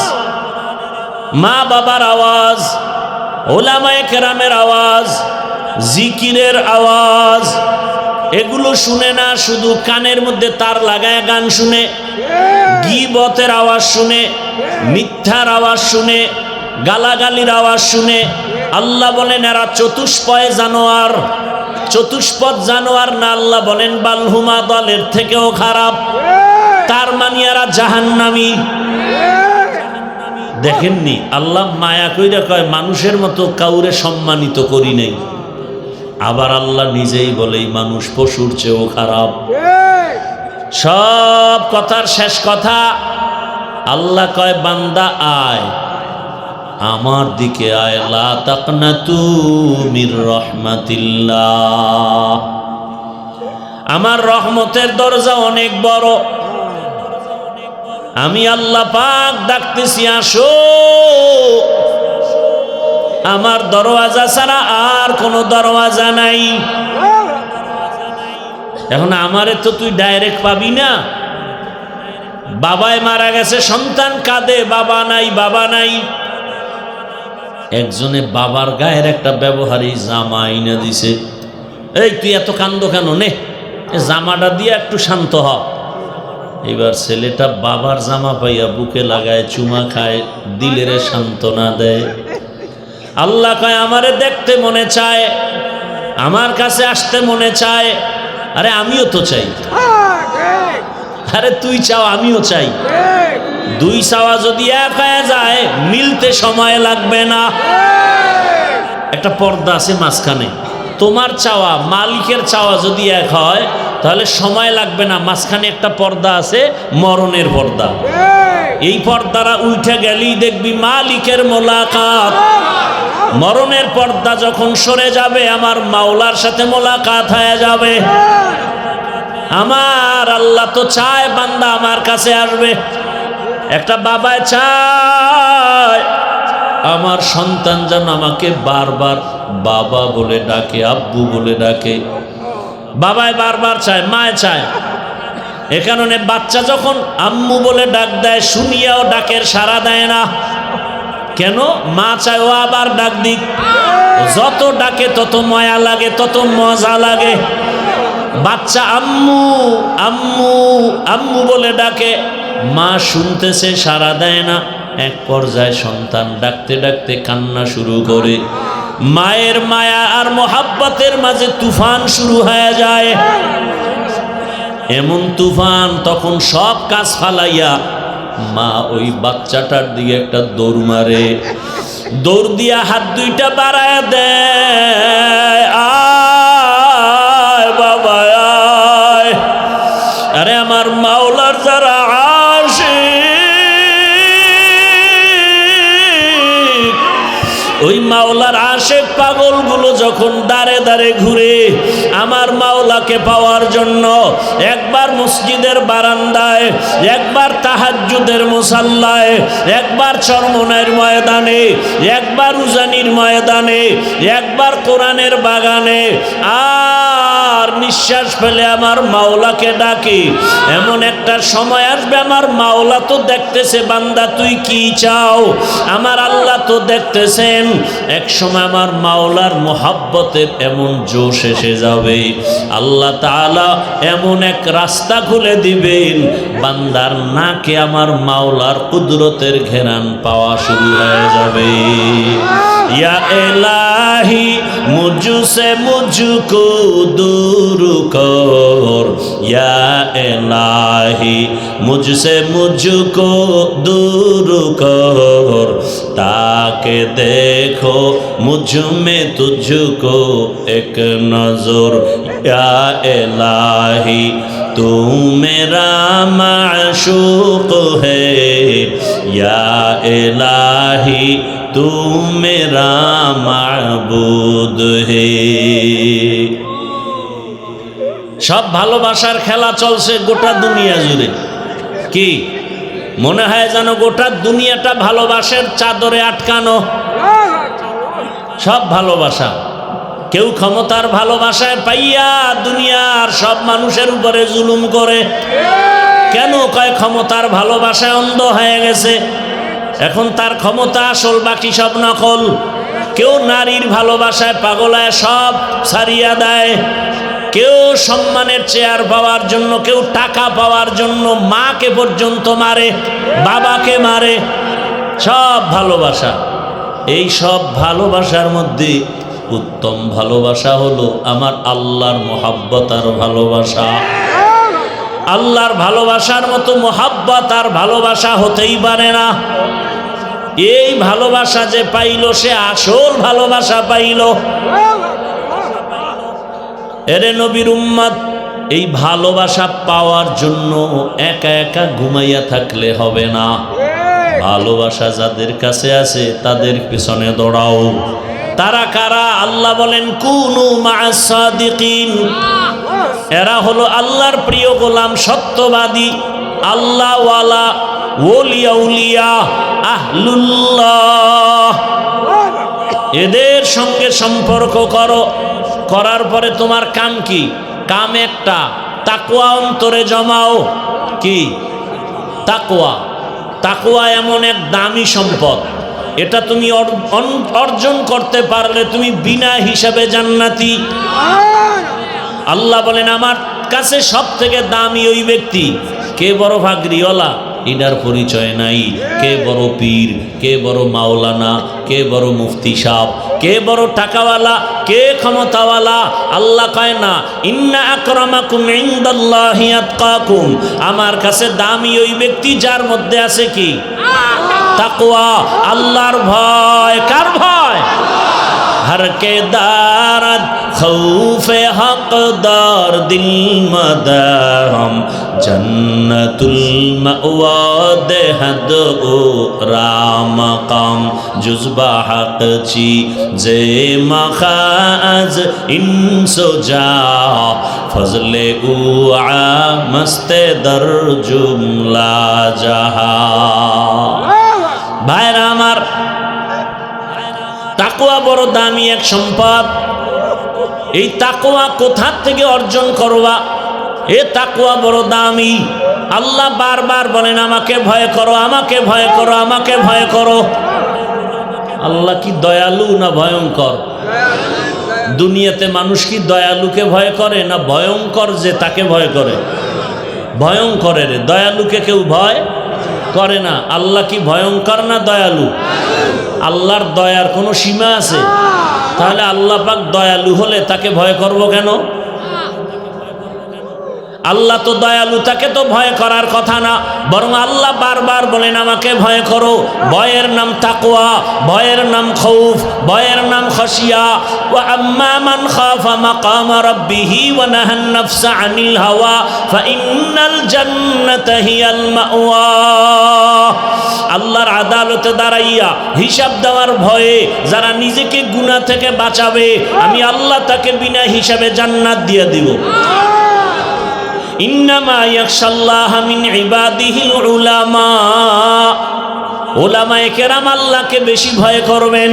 মা বাবার আওয়াজ, ওলামায়ে কেরামের আওয়াজ, জিকিরের আওয়াজ। এগুলো শুনে না, শুধু কানের মধ্যে তার লাগায় গান শুনে, গীবতের আওয়াজ শুনে, মিথ্যার আওয়াজ শুনে, গালাগালির আওয়াজ শুনে। আল্লাহ বলেন এরা চতুষ্পয় জানোয়ার। চতুষ্পদ জানোয়ার না, আল্লাহ বলেন বালহুমা দলের থেকেও খারাপ। তার মানে এরা জাহান্নামী। দেখেননি আল্লাহ মায়া কইরা কয় মানুষের মতো কাউরে সম্মানিত করি নাই। আবার আল্লাহ নিজেই বলে মানুষ পশুর চেয়েও খারাপ। সব কথার শেষ কথা আল্লাহ কয় বান্দা আয় আমার দিকে, আয় লা তাকনাতু মির রাহমাতিল্লাহ। আমার রহমতের দরজা অনেক বড়। আমি আল্লাহ পাক ডাকতেছি আসো। আমার দরওয়াজা ছাড়া আর কোনো দরওয়াজা নাই। এখন আমারে তো তুই ডাইরেক্ট পাবি না। বাবায় মারা গেছে, সন্তান কাঁদে, বাবা নাই, বাবা নাই। একজনে বাবার গায়ের একটা ব্যবহারী জামা আইনা দিছে। এই তুই এত কান্দ কেন? নে জামাটা দিয়ে একটু শান্ত হ। এবার ছেলেটা বাবার জামা পাইয়া বুকে লাগায়, চুমা খায়, দিলের সান্ত্বনা দেয়। আল্লাহ কয় আমারে দেখতে মনে চায়, আমার কাছে আসতে মনে চায়। আরে আমিও তো চাই। আরে তুই চাও, আমিও চাই। দুই চাওয়া যদি এক হয়ে যায় মিলতে সময় লাগবে না। একটা পর্দা আছে মাঝখানে। তোমার চাওয়া মালিকের চাওয়া যদি এক হয় তাহলে সময় লাগবে না। মাঝখানে একটা পর্দা আছে, মরণের পর্দা। এই পর্দারা উঠে গেলেই দেখবি মালিকের মোলাকাত। মরণের পর্দা যখন সরে যাবে আমার মাওলার সাথে মোলাকাত হয়ে যাবে। আমার আল্লাহ তো চায় বান্দা আমার কাছে আসবে। একটা বাবায় চায় আমার সন্তান যেন আমাকে বারবার বাবা বলে ডাকে, আব্বু বলে ডাকে। বাবায় বারবার চায়, মায় চায়। এ কারণে বাচ্চা যখন আম্মু বলে ডাক দেয় শুনিয়াও ডাকের সাড়া দেয় না। কেন? মা চায় ও আবার ডাক দিক। যত ডাকে তত মায়া লাগে, তত মজা লাগে। বাচ্চা আম্মু আম্মু আম্মু বলে ডাকে, মা শুনতেছে, সাড়া দেয় না। এক পর্যায়ে সন্তান ডাকতে ডাকতে কান্না শুরু করে। মায়ের মায়া আর মোহাব্বতের মাঝে তুফান শুরু হয়ে যায়। এমন তুফান তখন সব কাজ ফালাইয়া মা ওই বাচ্চাটার দিকে একটা দৌড় মারে। দৌড় দিয়া হাত দুইটা বাড়ায় দেয়, আয় বাবা আয়। আরে আমার মাওলার যারা ওই মাওলার আশেক পাগলগুলো যখন দাঁড়ে দাঁড়ে ঘুরে আমার মাওলাকে পাওয়ার জন্য, একবার মসজিদের বারান্দায়, একবার তাহাজ্জুদের মুসাল্লায়, একবার চরমনাইয়ের ময়দানে, একবার উজানির ময়দানে, একবার কোরআনের বাগানে, আর নিঃশ্বাস ফেলে আমার মাওলাকে ডাকি। এমন একটা সময় আসবে আমার মাওলা তো দেখতেছে বান্দা তুই কি চাও, আমার আল্লাহ তো দেখতেছেন। এক সময় আমার মাওলার মোহাব্বতের এমন জোশ এসে যাবে, আল্লাহ তাআলা এমন এক রাস্তা খুলে দিবেন, বান্দার নাকে আমার মাওলার কুদরতের ঘেরান পাওয়া শুরু হয়ে যাবে। या इलाही मुझसे मुझको दूर कर, या इलाही मुझसे मुझको दूर कर, ताकि देखो मुझ में तुझको एक नजर, या इलाही तू मेरा माशूक है, या इलाही तू मेरा माबूद है। সব ভালোবাসার খেলা চলছে গোটা দুনিয়া জুড়ে। কি মনে হয় যেন গোটা দুনিয়াটা ভালোবাসার চাদরে আটকানো। সব ভালোবাসা, কেউ ক্ষমতার ভালোবাসায় পাইয়া দুনিয়ার সব মানুষের উপরে জুলুম করে। কেন কয় ক্ষমতার ভালোবাসায় অন্ধ হয়ে গেছে, এখন তার ক্ষমতা আসল, বাকি সব নকল। কেউ নারীর ভালোবাসায় পাগলায় সব ছাড়িয়া দেয়, কেউ সম্মানের চেয়ার পাওয়ার জন্য, কেউ টাকা পাওয়ার জন্য মাকে পর্যন্ত মারে, বাবাকে মারে। সব ভালোবাসা। এই সব ভালোবাসার মধ্যে উত্তম ভালোবাসা হলো আমার আল্লাহর মহাব্বত আর ভালোবাসা। আল্লাহর ভালোবাসার মতো মহাব্বত আর ভালোবাসা হতেই পারে না। এই ভালোবাসা যে পাইল সে আসল ভালোবাসা পাইল। এরে নবীর উম্মত, এই ভালোবাসা পাওয়ার জন্য একা একা ঘুমাইয়া থাকলে হবে না। ভালোবাসা যাদের কাছে আছে তাদের পিছনে দৌড়াও। তারা কারা? আল্লাহ বলেন কুনু মা'আস সাদিকিন। এরা হলো আল্লাহর প্রিয় গোলাম, সত্যবাদী, আল্লাহওয়ালা, ওলিয়া উলিয়া, আহলুল্লাহ। এদের সঙ্গে সম্পর্ক করো। করার পরে তোমার কাম কি? কাম একটা, তাকওয়া অন্তরে জমাও। কি তাকওয়া? তাকওয়া এমন এক দামি সম্পদ, এটা তুমি অর্জন করতে পারলে তুমি বিনা হিসাবে জান্নাতি। আল্লাহ বলেন আমার কাছে সব থেকে দামি ওই ব্যক্তি। কে বড় ভাগরিওয়ালা এটার পরিচয় নাই, কে বড় পীর, কে বড় মাওলানা, কে বড় মুফতি সাহেব, কে বড় টাকাওয়ালা, কে ক্ষমতাওয়ালা। আল্লাহ কয় না ইন্না আকরামাকুম ইনদাল্লাহি আতকাকুম। আমার কাছে দামি ওই ব্যক্তি যার মধ্যে আছে কি? তাকওয়া, আল্লাহর ভয়। কার ভয়? हर के दारद खौफे हकदार दिल मदाम जन्नतुल मअवा देहद ओ रामकाम जुज़बा हक ची जे मखाज इंसो जा फजले उआ मस्ते दर जुमला जहा। भाईरा आमार তাকওয়া বড় দামি এক সম্পদ। এই তাকওয়া কোথা থেকে অর্জন করবা? এ তাকওয়া বড় দামি। আল্লাহ বারবার বলেন আমাকে ভয় করো, আমাকে ভয় করো, আমাকে ভয় করো। আল্লাহ কি দয়ালু না ভয়ঙ্কর? দুনিয়াতে মানুষ কি দয়ালুকে ভয় করে না ভয়ঙ্কর যে তাকে ভয় করে? ভয়ঙ্করের, দয়ালুকে কেউ ভয় করে না। আল্লাহ কি ভয়ঙ্কর না দয়ালু? আল্লাহর দয়ার কোনো সীমা আছে? তাহলে আল্লাহ পাক দয়ালু হলে তাকে ভয় করব কেন? আল্লাহ তো দয়ালু, তাকে তো ভয় করার কথা না। বরং আল্লাহ বারবার বলেন আমাকে ভয় করো। ভয়ের নাম তাকওয়া, ভয়ের নাম খৌফ, ভয়ের নাম খাশিয়া। ওয়া আম্মা মান খাফা মাকামা রাব্বিহি ওয়া নাহান নাফসা আনিল হাওয়া ফাইন্নাল জান্নাতা হিয়াল মাওয়া। আল্লাহর আদালতে দাঁড়াইয়া হিসাব দেওয়ার ভয়ে যারা নিজেকে গুনাহ থেকে বাঁচাবে, আমি আল্লাহ তাকে বিনা হিসাবে জান্নাত দিয়ে দিব। ইন্নামা ইয়াখশাল্লাহা মিন ইবাদিহিল উলামা। উলামায়ে কেরাম আল্লাহকে বেশি ভয় করবেন।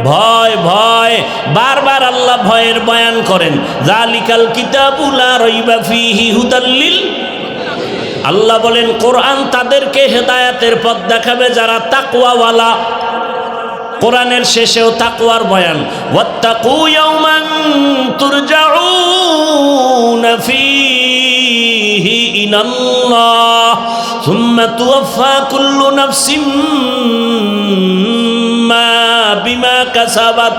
ভয় ভয়, বারবার আল্লাহ ভয়ের বয়ান করেন। যালিকাল কিতাবু লা রাইবা ফীহি হুদাল লিল। আল্লাহ বলেন কোরআন তাদেরকে হেদায়েতের পথ দেখাবে যারা তাকওয়াওয়ালা। কোরআনের শেষেও তাকওয়ার বয়ান। ওয়াত্তাকু ইয়াওমান তুরজাউনা ফীহি ইলাল্লাহ সুম্মা তুওয়াফা কুল্লু নাফসিম মা বিমা কাসাবাত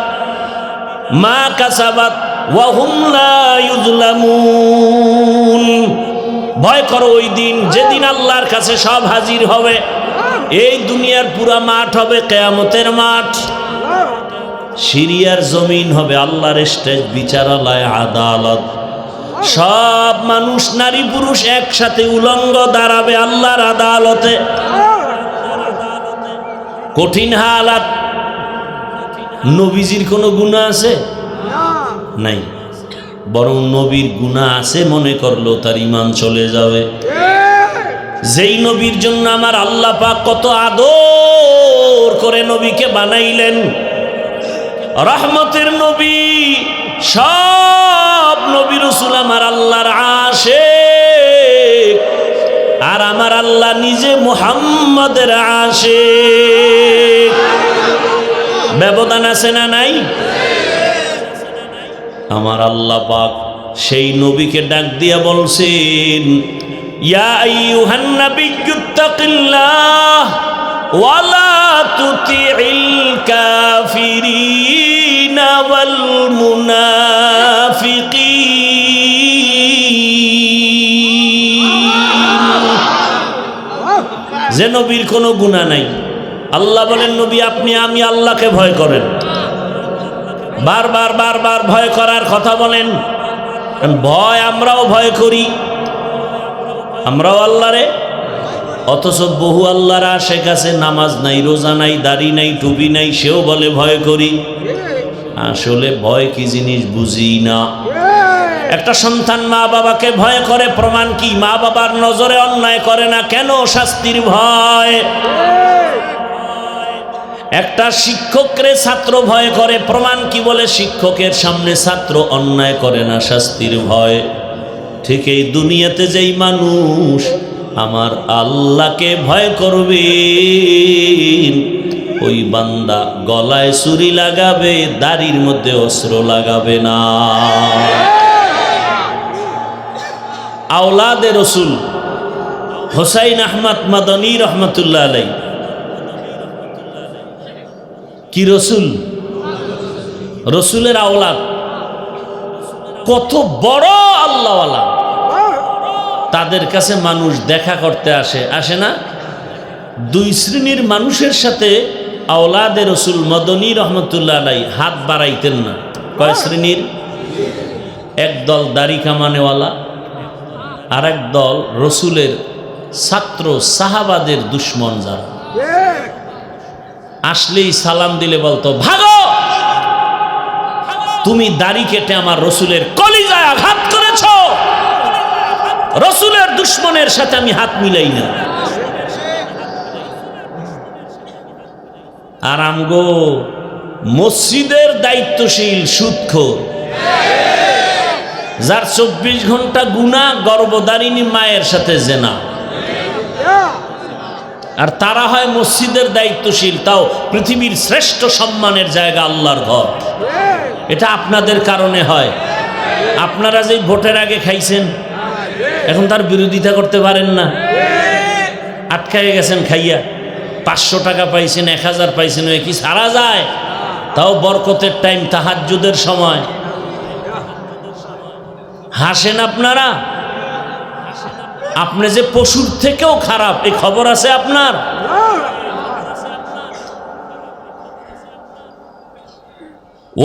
ওয়া হুম লা ইউযলামুন। ভয় করো ওই দিন যেদিন আল্লাহর কাছে সব হাজির হবে। এই দুনিয়ার পুরা মাঠ হবে কিয়ামতের মাঠ। সিরিয়ার জমিন হবে আল্লাহর স্টেজ, বিচারালয়, আদালত। সব মানুষ নারী পুরুষ একসাথে উলঙ্গ দাঁড়াবে আল্লাহর আদালতে। কঠিন হালাত। নবীজির কোনো গুনাহ আছে? নাই। বরং নবীর গুনাহ আছে মনে করলেও তার ঈমান চলে যাবে। যেই নবীর জন্য আমার আল্লাহ পাক কত আদর করে নবীকে বানাইলেন, রহমতের নবী, সব নবী রাসূল আমার আল্লাহর আশিক, আর আমার আল্লাহ নিজে মুহাম্মদের আশিক। ব্যবধান আছে না নাই? আমার আল্লাহ পাক সেই নবীকে ডাক দিয়া বলছেন, ইয়া আইয়ুহান নাবিয়্যুত্তাকিল্লাহ ওয়া লা তুতিইল কাফিরিনা ওয়াল মুনাফিকিন। যে নবীর কোনো গুনাহ নাই, আল্লাহ বলেন নবী আপনি আমি আল্লাহকে ভয় করেন। বারবার বারবার ভয় করার কথা বলেন। ভয় আমরাও ভয় করি, আমরাও আল্লাহরে, অথচ বহু আল্লাহর আশেক আছে, নামাজ নাই, রোজা নাই, দাড়ি নাই, টুপি নাই, সেও বলে ভয় করি। আসলে ভয় কি জিনিস বুঝি না। একটা সন্তান মা বাবাকে ভয় করে, প্রমাণ কি? মা বাবার নজরে অন্যায় করে না, কেন? শাস্তির ভয়। একটা শিক্ষকরে ছাত্র ভয় করে, প্রমাণ কি? বলে শিক্ষকের সামনে ছাত্র অন্যায় করে না, শাস্তির ভয়। ঠিক এই দুনিয়াতে যেই মানুষ আমার আল্লাহকে ভয় করবে, ওই বান্দা গলায় ছুরি লাগাবে, দাড়ির মধ্যে অস্ত্র লাগাবে না। আওলাদে রসুল হোসাইন আহমদ মাদানী রহমতুল্লাহ আলাই কি রসুল? রসুলের আওলাদ, কত বড় আল্লাহওয়ালা। তাদের কাছে মানুষ দেখা করতে আসে, আসে না? দুই শ্রেণীর মানুষের সাথে আওলাদে রসুল মদনী রহমতুল্লাহ আলাই হাত বাড়াইতেন না। কয় শ্রেণীর? একদল দাড়ি কামানেওয়ালা, আর এক দল রসুলের ছাত্র সাহাবাদের দুশ্মন যারা। আসলেই সালাম দিলে বলতো, ভাগো, তুমি দাড়ি কেটে আমার রসুলের কলিজায় আঘাত করেছ। রসুলের দুশ্মনের সাথে আমি হাত মিলাই না। আর আমগো মসজিদের দায়িত্বশীল সুদখোর, যার 24 ঘন্টা গুনাহ, গর্ভধারিণী মায়ের সাথে জেনা, আর তারা হয় মসজিদের দায়িত্বশীল, তাও পৃথিবীর শ্রেষ্ঠ সম্মানের জায়গা আল্লাহর ঘর। এটা আপনাদের কারণে হয়। আপনারা যে ভোটের আগে খাইছেন, এখন তার বিরোধিতা করতে পারেন না, আটকায় গেছেন খাইয়া। 500 টাকা পাইছেন, 1000 পাইছেন, কি সারা যায়? তাও বরকতের টাইম, তাহাজ্জুদের সময়। হাসেন আপনারা। আপনি যে পশুর থেকেও খারাপ, এই খবর আছে আপনার?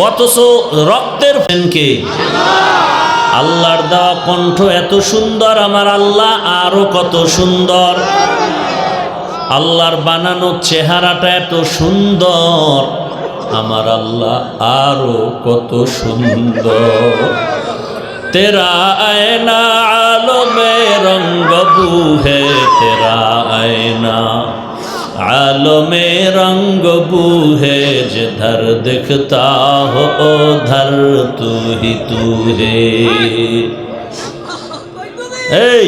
অথচ রক্তের ফেনকে আল্লাহর দেওয়া কণ্ঠ এত সুন্দর, আমার আল্লাহ আরো কত সুন্দর। আল্লাহর বানানো চেহারাটা এত সুন্দর, আমার আল্লাহ আরো কত সুন্দর। तेरा आईना आलमे रंग बू है, तेरा आईना आलमे रंग बू है, जिधर दिखता हो उधर तू ही तू है। এই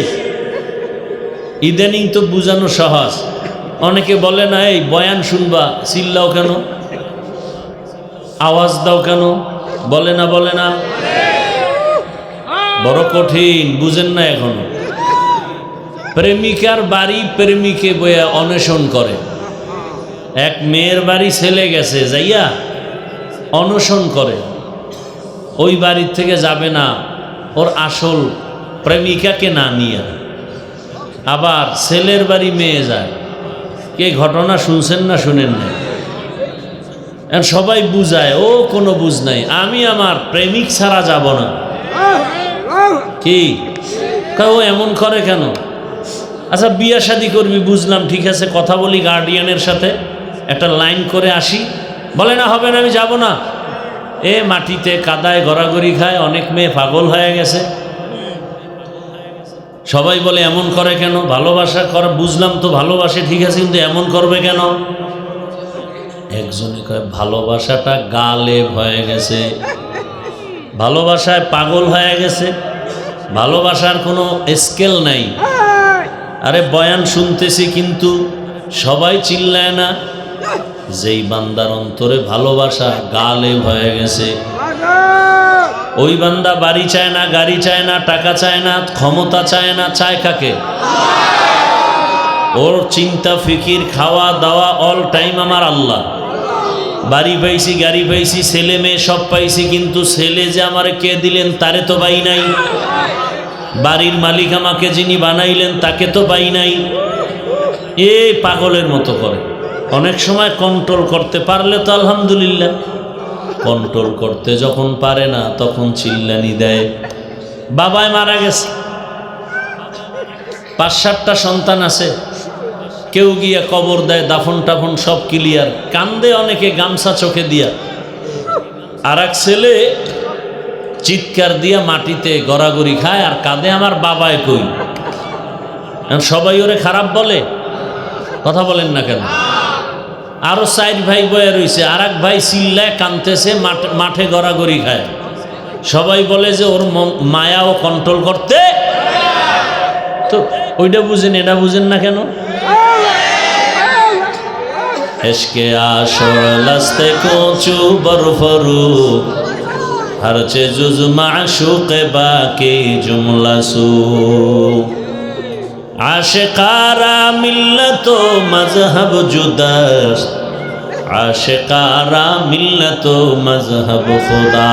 ইদানিং তো বুঝানো সহজ। অনেকে বলে না, এই বয়ান শুনবা চিল্লাও কেন, আওয়াজ দাও কেন? বলে না, বলে না? বড় কঠিন, বুঝেন না এখনো। প্রেমিকার বাড়ি প্রেমিকে বইয়া অন্বেষণ করে। এক মেয়ের বাড়ি ছেলে গেছে, যাইয়া অন্বেষণ করে। ওই বাড়ির থেকে যাবে না ওর আসল প্রেমিকাকে না নিয়ে। আবার ছেলের বাড়ি মেয়ে যায়। কে ঘটনা শুনছেন না শুনেন না? সবাই বুঝায়, ও কোনো বুঝ নাই, আমি আমার প্রেমিক ছাড়া যাব না। কি ও এমন করে কেন? আচ্ছা বিয়া শাদি করবি, বুঝলাম, ঠিক আছে, কথা বলি গার্ডিয়ানের সাথে, একটা লাইন করে আসি। বলে না, হবে না, আমি যাব না। এ মাটিতে কাদায় গড়াগড়ি খায়, অনেক মেয়ে পাগল হয়ে গেছে। সবাই বলে এমন করে কেন? ভালোবাসা করা বুঝলাম তো, ভালোবাসে ঠিক আছে, কিন্তু এমন করবে কেন? একজনে কয় ভালোবাসাটা গালেব হয়ে গেছে, ভালোবাসায় পাগল হয়ে গেছে, ভালোবাসার কোনো স্কেল নাই। আরে বয়ান শুনতেছি কিন্তু সবাই চিল্লায় না। যেই বান্দার অন্তরে ভালোবাসা গালেব হয়ে গেছে, ওই বান্দা বাড়ি চায় না, গাড়ি চায় না, টাকা চায় না, ক্ষমতা চায় না, চায় কাকে? ওর চিন্তা ফিকির খাওয়া দাওয়া অল টাইম আমার আল্লাহ। বাড়ি পাইছি, গাড়ি পাইছি, ছেলে মেয়ে সব পাইছি, কিন্তু ছেলে যে আমার কে দিলেন তারে তো পাই নাই। বাড়ির মালিক আমাকে যিনি বানাইলেন তাকে তো পাই নাই। এই পাগলের মতো করে। অনেক সময় কন্ট্রোল করতে পারলে তো আলহামদুলিল্লাহ, কন্ট্রোল করতে যখন পারে না তখন চিল্লানি দেয়। বাবাই মারা গেছে, 5-7টা সন্তান আছে, কেউ গিয়া কবর দেয়, দাফন টাফন সব ক্লিয়ার, কান্দে অনেকে গামছা চোখে দিয়া। আর এক ছেলে চিৎকার দিয়া মাটিতে গড়াগড়ি খায় আর কাঁদে, আমার বাবায় কই। সবাই ওরে খারাপ বলে, কথা বলেন না কেন? আরো 4 ভাই বয়ে রয়েছে, আর এক ভাই চিল্লায় কাঁদতেছে, মাঠে গড়াগড়ি খায়। সবাই বলে যে ওর মায়া ও কন্ট্রোল করতে। তো ওইটা বুঝেন, এটা বুঝেন না কেন? এশকে আশর লাস্তে কোচু বরফরু হরচে জুজ মাশুকে বাকি জুমলা সু আশিকারা মিল্লত মজহব জুদাস আশিকারা মিল্লত মজহব খুদা।